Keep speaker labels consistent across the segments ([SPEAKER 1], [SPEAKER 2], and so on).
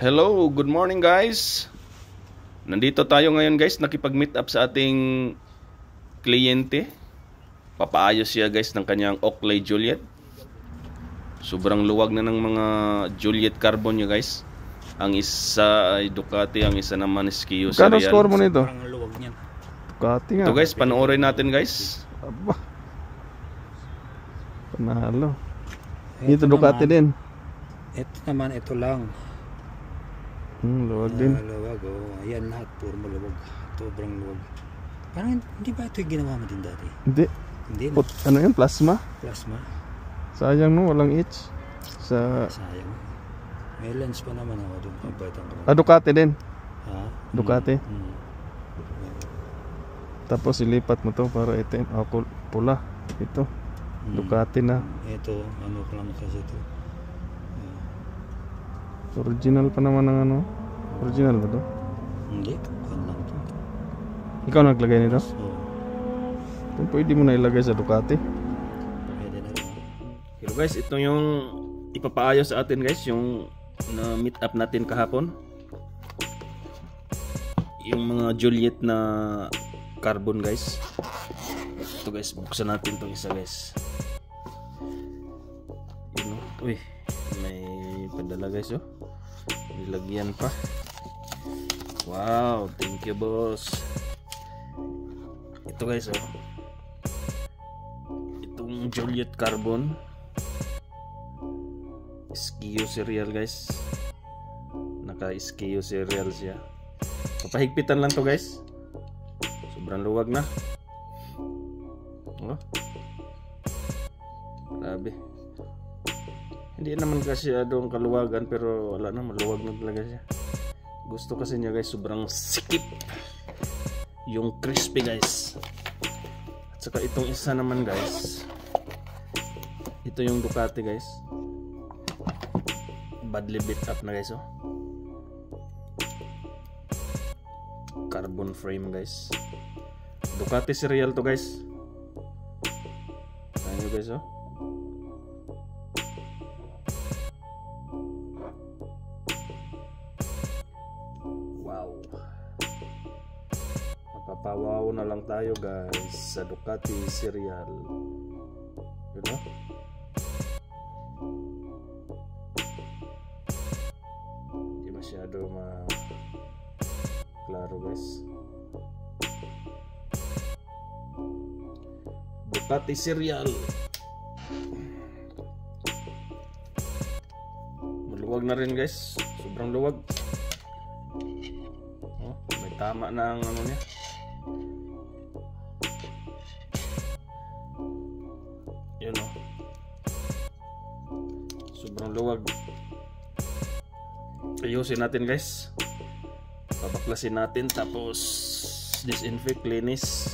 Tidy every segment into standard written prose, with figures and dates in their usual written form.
[SPEAKER 1] Hello, good morning guys. Nandito tayo ngayon guys, nakipag-meet up sa ating kliyente. Papaayos siya guys ng kanyang Oakley Juliet. Sobrang luwag na ng mga Juliet Carbon niya guys. Ang isa ay Ducati, ang isa naman is Kia Serial.
[SPEAKER 2] Kano score mo nito?
[SPEAKER 3] Parang luwag niyan.
[SPEAKER 2] Ducati nga.
[SPEAKER 1] Ito guys, panoorin natin guys.
[SPEAKER 2] Aba. Panalo. Ito Ducati din.
[SPEAKER 3] Ito naman, ito lang.
[SPEAKER 2] Luwag din.
[SPEAKER 3] Luwag, oh. Ayan lahat, puro maluwag. Sobrang luwag. Parang hindi ba ito yung ginawa mo din dati?
[SPEAKER 2] Hindi.
[SPEAKER 3] Hindi na.
[SPEAKER 2] Ano yun? Plasma?
[SPEAKER 3] Plasma.
[SPEAKER 2] Sayang no, walang itch. Sa
[SPEAKER 3] Sayang. May lens pa naman ako doon.
[SPEAKER 2] Ducati din.
[SPEAKER 3] Ha?
[SPEAKER 2] Ducati. Tapos ilipat mo to para itim. Pula. Ito. Ducati na.
[SPEAKER 3] Ito, ano lang kasi ito.
[SPEAKER 2] Original pa naman ng ano. Original ba to?
[SPEAKER 3] Hindi, kan lang ito.
[SPEAKER 2] Ikaw naglagay nito?
[SPEAKER 3] Oo.
[SPEAKER 2] Pwede mo na ilagay sa Ducati.
[SPEAKER 3] Pwede na rin.
[SPEAKER 1] Hello guys, ito yung ipapaayos sa atin guys, yung na meet up natin kahapon. Yung mga Juliet na carbon guys. Ito guys, buksan natin itong isa guys. Yun o. Uy, may padala guys oh. Nilagyan pa. Wow, thank you boss. Ito guys oh. Itong Juliet Carbon Kia Serial guys. Naka Kia Serial siya. Papahigpitan lang to guys. Sobrang luwag na. Oh. Grabe. Hindi naman kasi adong kaluwagan pero wala na, maluwag na talaga siya. Gusto kasi niya guys, sobrang sikip. Yung crispy guys. At saka itong isa naman guys. Ito yung Ducati guys. Badly beat up na guys oh. Carbon frame guys. Ducati Serial to guys. Ayan nyo guys oh. Wow. Mapapawaw na lang tayo guys sa Ducati Serial. You know? Hindi masyado klaro guys. Ducati Serial. Maluwag na rin guys. Sobrang luwag. Oh, may tama na ang ano niya. Yun oh. Sobrang luwag. Ayusin natin guys. Babaklasin natin tapos disinfect, linis,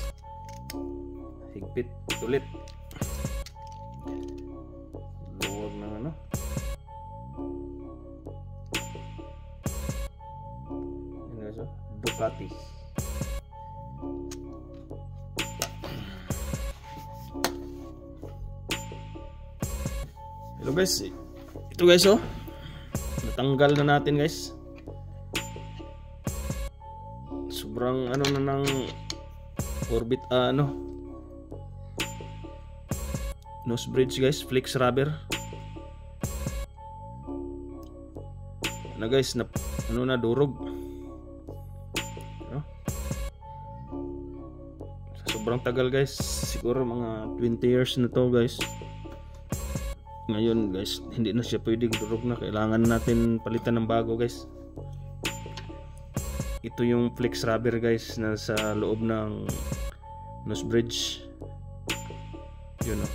[SPEAKER 1] higpit ulit. Luwag na ano. Yan guys, Ducati. Hello guys. Ito guys oh. Natanggal na natin guys. Sobrang ano na ng orbit nose bridge guys, flex rubber. Ano guys, durog. No? Sobrang tagal guys, siguro mga 20 years na to guys. Ngayon guys, hindi na siya pwedeng durog na. Kailangan natin palitan ng bago guys. Ito yung flex rubber guys na sa loob ng nose bridge. Yun o.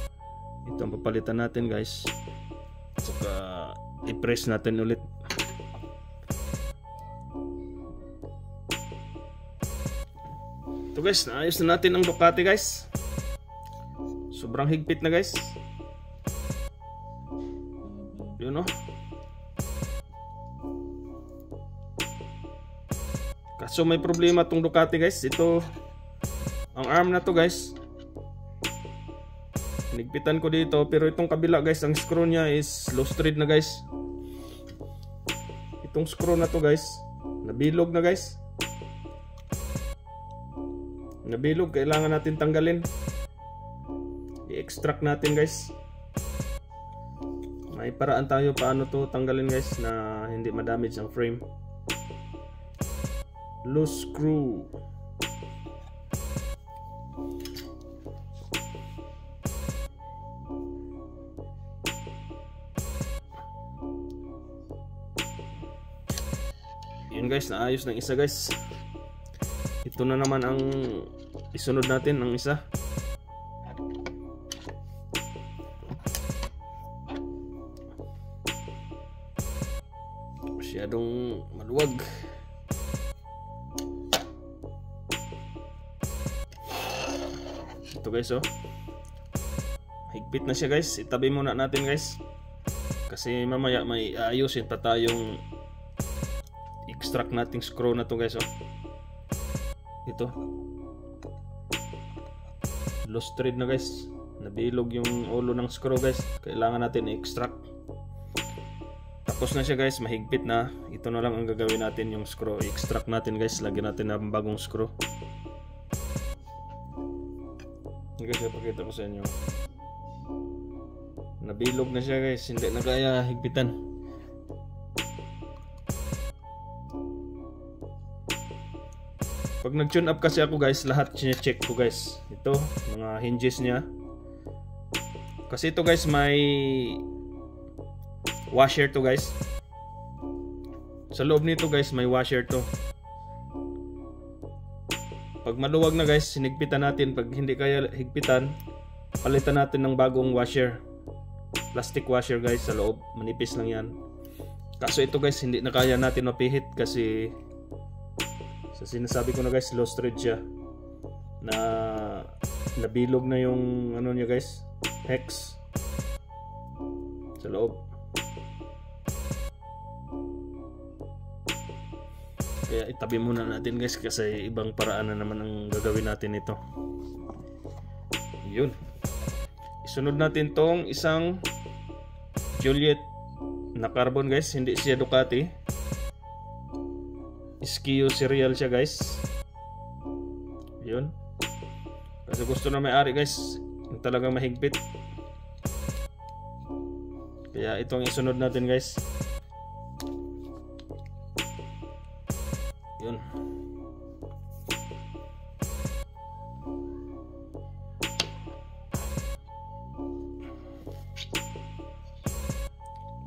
[SPEAKER 1] Ito ang papalitan natin guys. Saka i-press natin ulit. Ito guys, naayos na natin ang Ducati guys. Sobrang higpit na guys. Yun o. Kaso may problema tong Ducati guys. Ito ang arm na to guys. Nigpitan ko dito pero itong kabila guys, ang screw niya is low thread na guys. itong screw na to guys, nabilog na guys. Nabilog, kailangan natin tanggalin. I-extract natin guys. May paraan tayo paano to tanggalin guys na hindi ma-damage ang frame. Loose screw. Yun guys, naayos ng isa guys. Ito na naman ang isunod natin, ang isa. Masyadong maluwag. Ito guys oh. Higpit na siya guys. Itabi muna natin guys. Kasi mamaya may ayusin pa tayong extract nating screw na to guys oh. Ito. Loose thread na guys. Nabilog yung ulo ng screw guys. Kailangan natin i-extract. Tapos na siya guys, mahigpit na. Ito na lang ang gagawin natin, yung screw. I-extract natin guys, lagyan natin ng bagong screw. Guys, ipakita ko sa inyo. Nabilog na siya guys, hindi na kaya higpitan. Pag nag-tune up kasi ako guys, lahat sinecheck ko guys. Ito, mga hinges niya. Kasi ito guys, may washer to guys. Sa loob nito guys, may washer to. Pag maluwag na guys, hinigpitan natin. Pag hindi kaya higpitan, palitan natin ng bagong washer. Plastic washer guys sa loob. Manipis lang yan. Kaso ito guys, hindi na kaya natin mapihit kasi sa sinasabi ko na guys, loose thread siya. Nabilog na yung ano niya guys, hex sa loob. Kaya itabi muna natin guys kasi ibang paraan na naman ang gagawin natin ito. Yun. Isunod natin tong isang Juliet na carbon guys, hindi siya Ducati. SKU serial siya guys. Yun. Kasi gusto na may-ari guys, yung talagang mahigpit. Kaya itong isunod natin guys. Yun.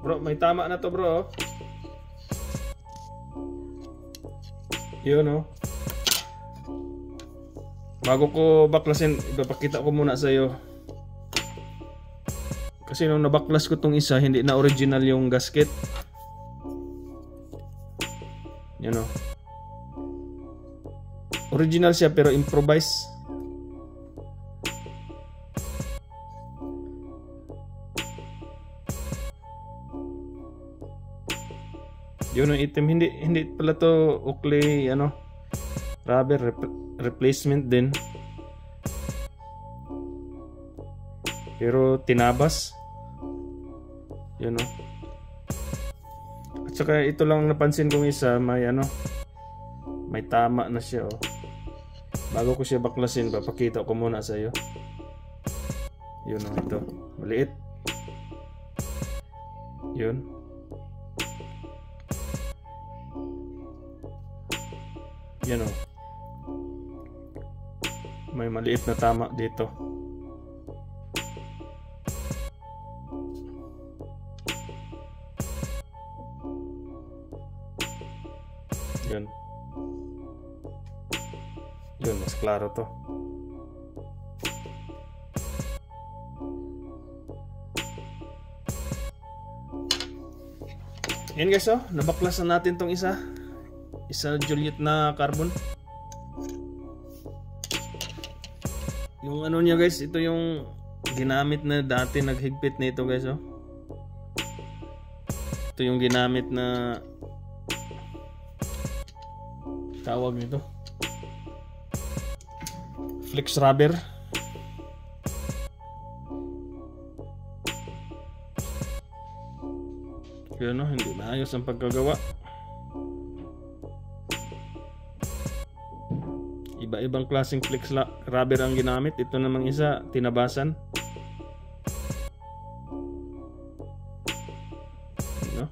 [SPEAKER 1] Bro, may tama na to bro. Yun oh. Bago ko baklasin, ipapakita ko muna sa iyo. Kasi nung nabaklas ko tong isa, hindi na original yung gasket. Yan oh. Original siya pero improvise. Yun ang item, hindi pala to Oakley ano, rubber replacement din. Pero tinabas. Yun oh. At saka ito lang napansin kong isa, may ano, may tama na siya oh. Bago ko siya baklasin, papakita ko muna sa iyo. Yun oh, ito. Maliit. Yun. Yan o. May maliit na tama dito. Yan. Yun, mas klaro to. Yan guys oh, nabaklasan natin tong isa Juliet na carbon. Yung ano niya guys, ito yung ginamit na dati, naghigpit na ito guys oh. Ito yung ginamit na tawag nito, flex rubber. Yun oh, hindi maayos ang pagkagawa. Iba-ibang klaseng flex rubber ang ginamit. Ito namang isa, tinabasan. No?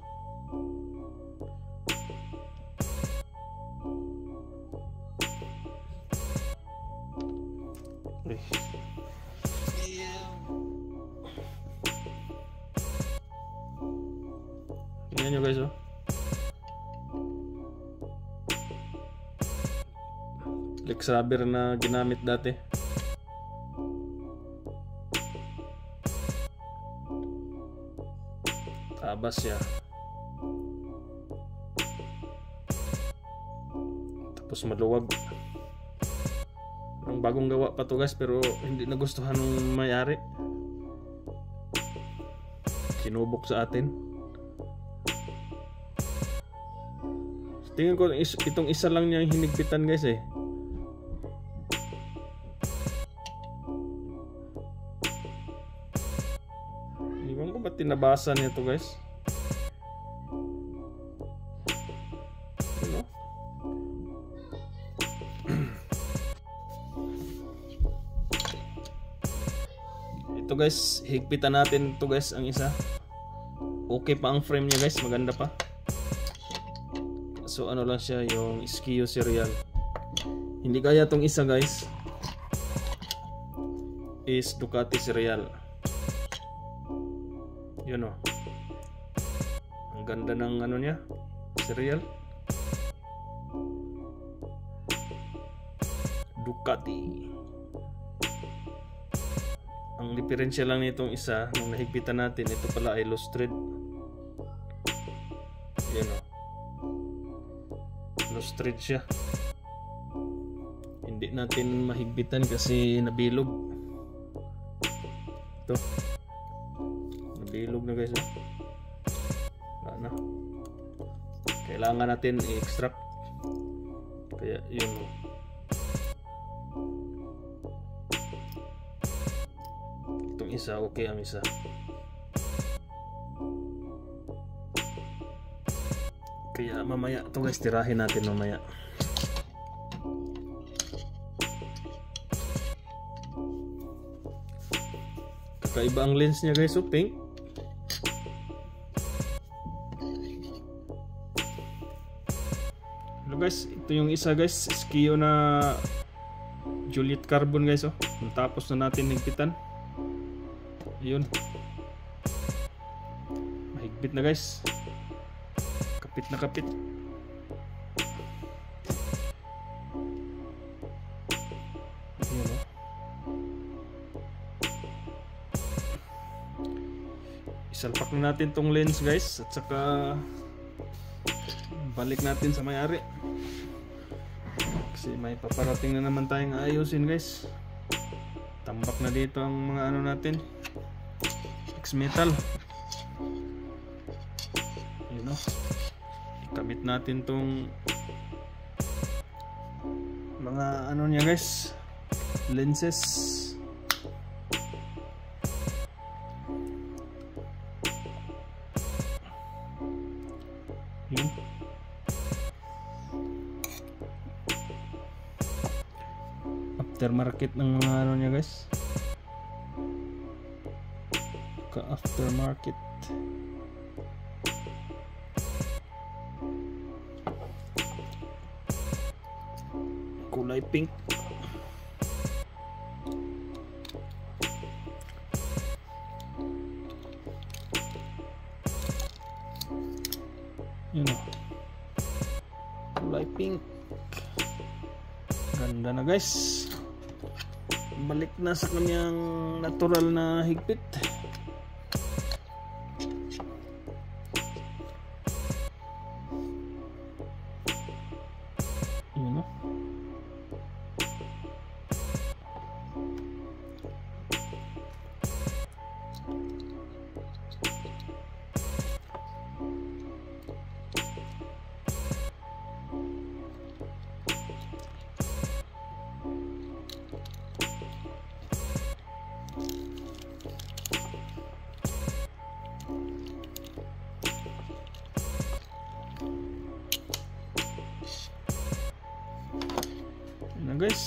[SPEAKER 1] Tingnan nyo guys, oh. Flex rubber na ginamit dati. Tabas siya. Tapos maluwag. Ang bagong gawa pa to guys, pero hindi nagustuhan ng may-ari. Sinubok sa atin. Tingin ko itong isa lang niya hinigpitan guys eh. Iwan ko ba tinabasan niya to guys? Ano? Ito guys, higpitan natin to guys ang isa. Okay pa ang frame niya guys, maganda pa. So ano lang siya, yung SKU serial. Hindi kaya tong isa guys. Is Ducati serial. Yun o. Ang ganda ng ano niya, serial. Ducati. Ang diferensya lang nitong isa, nung nahigpitan natin, ito pala ay loose thread. Yun o. Loose thread siya. Hindi natin mahigpitan kasi nabilog. Ito. Nabilog na guys. Wala na. Kailangan natin i-extract. Kaya yun. Itong isa, okay ang isa. Kaya mamaya ito guys, tirahin natin mamaya. Kakaiba ang lens niya guys, so pink. Hello guys, ito yung isa guys, SKU na Juliet Carbon guys, oh. Tapos na natin higpitan. Ayun. Mahigpit na guys. Kapit na kapit. Ayun, oh. Isalpak na natin tong lens guys, at saka balik natin sa may-ari kasi may paparating na naman tayong ayusin guys. Tambak na dito ang mga ano natin, X-metal. Yun o. Ikabit natin tong mga ano niya guys, lenses. Yun. Aftermarket ng mga ano niya guys, ka aftermarket. Kulay pink. Yun o. Kulay pink. Ganda na guys. Balik na sa kanyang natural na higpit. Yun o.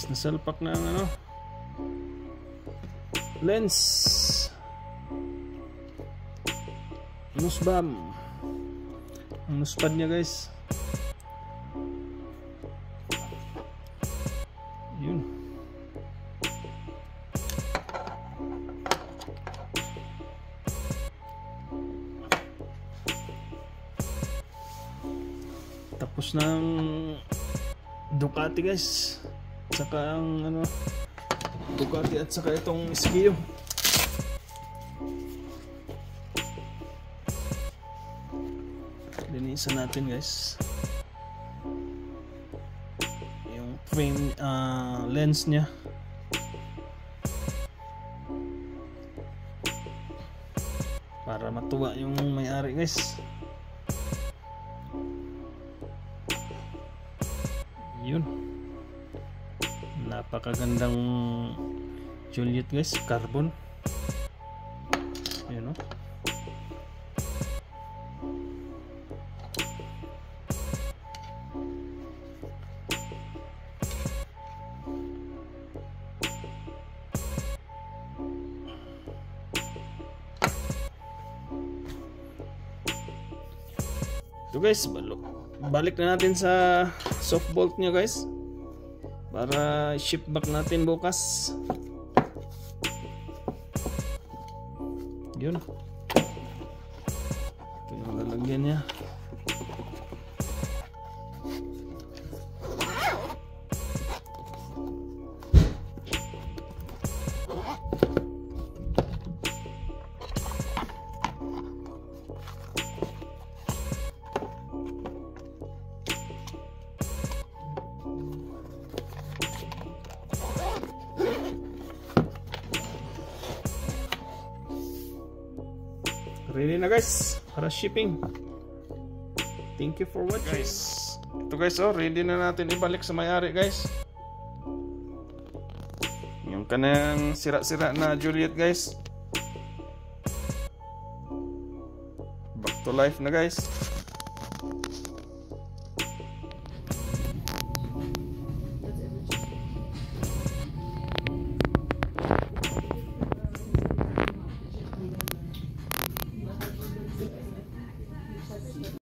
[SPEAKER 1] nasalpak na ang ano, lens. Nusbam. Ang nuspad niya guys. Yun. Tapos ng Ducati guys. Saka ang ano, Ducati at saka itong Skio. Linisan natin guys yung frame, lens nya. Para matuwa yung may-ari guys. Yun, napakagandang Juliet guys, carbon. Yun, no? So guys, balik na natin sa soft bolt nya guys para ship back natin bukas. Yun, ito yung lalagyan nya. Ready na guys para shipping. Thank you for watching guys. Ito guys, oh, ready na natin ibalik sa may-ari guys. Yung kanang sira-sira na Juliet guys, back to life na guys.